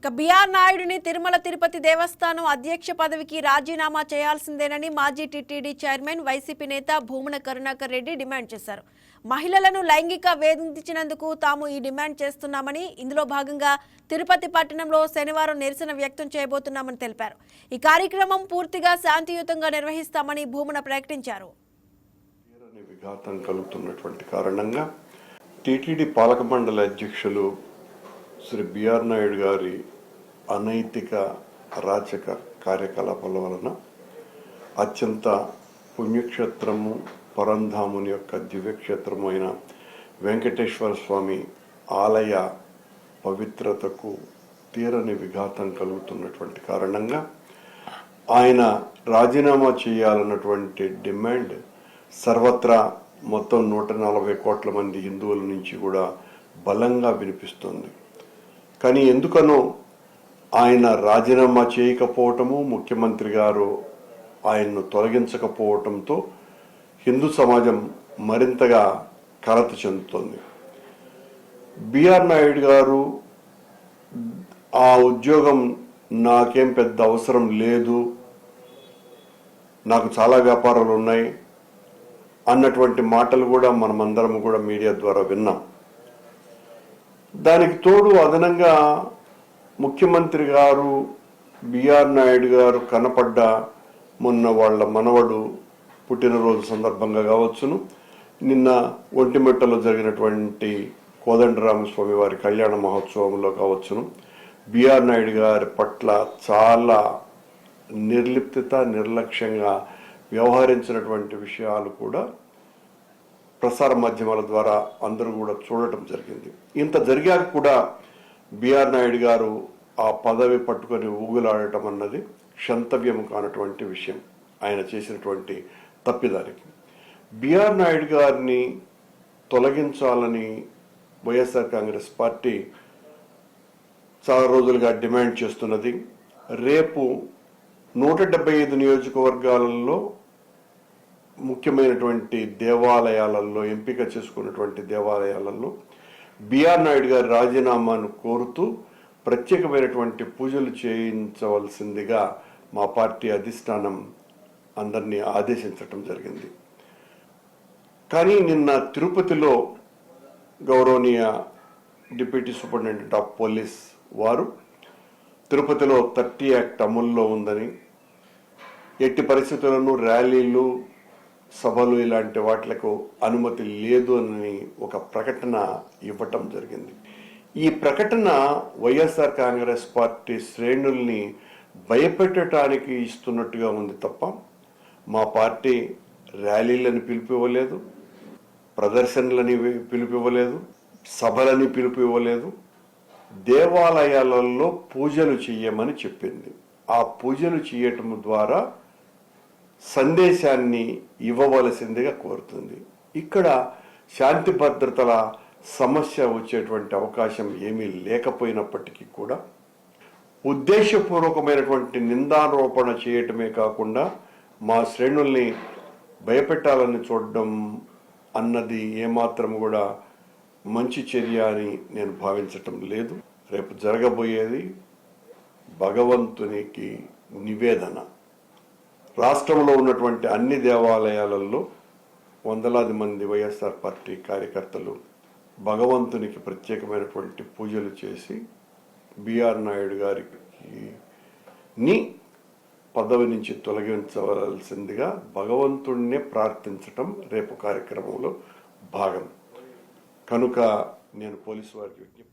BR నాయుడుని Tirumala Tirupati దేవస్థానం అధ్యక్ష పదవికి రాజీనామా చేయాల్సిందేనని మాజీ టీటీడీ చైర్మన్ వైసీపీ నేత భూమన కరుణాకర్ రెడ్డి డిమాండ్ చేశారు. మహిళలను లైంగిక వేధించినందుకు తాము ఈ డిమాండ్ చేస్తున్నామని, ఇందులో భాగంగా తిరుపతి పట్టణంలో శనివారం నిరసన వ్యక్తం చేయబోతున్నామని తెలిపారు. ఈ కార్యక్రమం పూర్తిగా శాంతియుతంగా నిర్వహిస్తామని భూమన ప్రకటించారు. విఘాతం కలుగుతున్నటువంటి కారణంగా టీటీడీ పాలక మండలి అధ్యక్షులు శ్రీ బిఆర్ నాయుడు గారి అనైతిక అరాచక కార్యకలాపాల వలన అత్యంత పుణ్యక్షేత్రము పరంధాముని యొక్క దివ్యక్షేత్రము అయిన వెంకటేశ్వర స్వామి ఆలయ పవిత్రతకు తీరని విఘాతం కలుగుతున్నటువంటి కారణంగా ఆయన రాజీనామా చేయాలన్నటువంటి డిమాండ్ సర్వత్రా మొత్తం 140 కోట్ల మంది హిందువుల నుంచి కూడా బలంగా వినిపిస్తుంది. కానీ ఎందుకనో ఆయన రాజీనామా చేయకపోవటము, ముఖ్యమంత్రి గారు ఆయన్ను తొలగించకపోవటంతో హిందూ సమాజం మరింతగా కలత చెందుతోంది. బిఆర్ నాయుడు గారు ఆ ఉద్యోగం నాకేం పెద్ద అవసరం లేదు, నాకు చాలా వ్యాపారాలు ఉన్నాయి అన్నటువంటి మాటలు కూడా మనమందరం కూడా మీడియా ద్వారా విన్నాం. దానికి తోడు అదనంగా ముఖ్యమంత్రి గారు బిఆర్ నాయుడు గారు కనపడ్డ మొన్న వాళ్ళ మనవడు పుట్టినరోజు సందర్భంగా కావచ్చును, నిన్న ఒంటిమిట్టలో జరిగినటువంటి కోదండరామస్వామి వారి కళ్యాణ మహోత్సవంలో కావచ్చును, బిఆర్ నాయుడు గారి పట్ల చాలా నిర్లిప్తత నిర్లక్ష్యంగా వ్యవహరించినటువంటి విషయాలు కూడా ప్రసార మాధ్యమాల ద్వారా అందరూ కూడా చూడటం జరిగింది. ఇంత జరిగాక కూడా బిఆర్ నాయుడు గారు ఆ పదవి పట్టుకొని ఊగులాడటం అన్నది క్షంతవ్యం కానటువంటి విషయం. ఆయన చేసినటువంటి తప్పిదానికి బిఆర్ నాయుడు గారిని తొలగించాలని వైఎస్ఆర్ కాంగ్రెస్ పార్టీ చాలా రోజులుగా డిమాండ్ చేస్తున్నది. రేపు 175 నియోజకవర్గాలలో ముఖ్యమైనటువంటి దేవాలయాలలో, ఎంపిక చేసుకున్నటువంటి దేవాలయాలలో బిఆర్ నాయుడు గారి రాజీనామాను కోరుతూ ప్రత్యేకమైనటువంటి పూజలు చేయించవలసిందిగా మా పార్టీ అధిష్టానం అందరినీ ఆదేశించటం జరిగింది. కానీ నిన్న తిరుపతిలో గౌరవనీయ డిప్యూటీ సూపరింటెండెంట్ ఆఫ్ పోలీస్ వారు తిరుపతిలో 30 యాక్ట్ అమల్లో ఉందని, ఎట్టి పరిస్థితులను ర్యాలీలు, సభలు ఇలాంటి వాటిలకు అనుమతి లేదు అని ఒక ప్రకటన ఇవ్వటం జరిగింది. ఈ ప్రకటన వైఎస్ఆర్ కాంగ్రెస్ పార్టీ శ్రేణుల్ని భయపెట్టడానికి ఇస్తున్నట్టుగా ఉంది తప్ప మా పార్టీ ర్యాలీలను పిలుపివ్వలేదు, ప్రదర్శనలని పిలుపివ్వలేదు, సభలని పిలుపివ్వలేదు. దేవాలయాలలో పూజలు చేయమని చెప్పింది. ఆ పూజలు చేయటం ద్వారా సందేశాన్ని ఇవ్వవలసిందిగా కోరుతుంది. ఇక్కడ శాంతి భద్రతల సమస్య వచ్చేటువంటి అవకాశం ఏమీ లేకపోయినప్పటికీ కూడా ఉద్దేశపూర్వకమైనటువంటి నిందారోపణ చేయటమే కాకుండా మా శ్రేణుల్ని భయపెట్టాలని చూడడం అన్నది ఏమాత్రం కూడా మంచి చర్య అని నేను భావించటం లేదు. రేపు జరగబోయేది భగవంతునికి నివేదన. రాష్ట్రంలో ఉన్నటువంటి అన్ని దేవాలయాలలో వందలాది మంది వైఎస్ఆర్ పార్టీ కార్యకర్తలు భగవంతునికి ప్రత్యేకమైనటువంటి పూజలు చేసి బిఆర్ నాయుడు గారికి పదవి నుంచి తొలగించవలసిందిగా భగవంతుడినే ప్రార్థించటం రేపు కార్యక్రమంలో భాగం. కనుక నేను పోలీసు వారికి విజ్ఞప్తి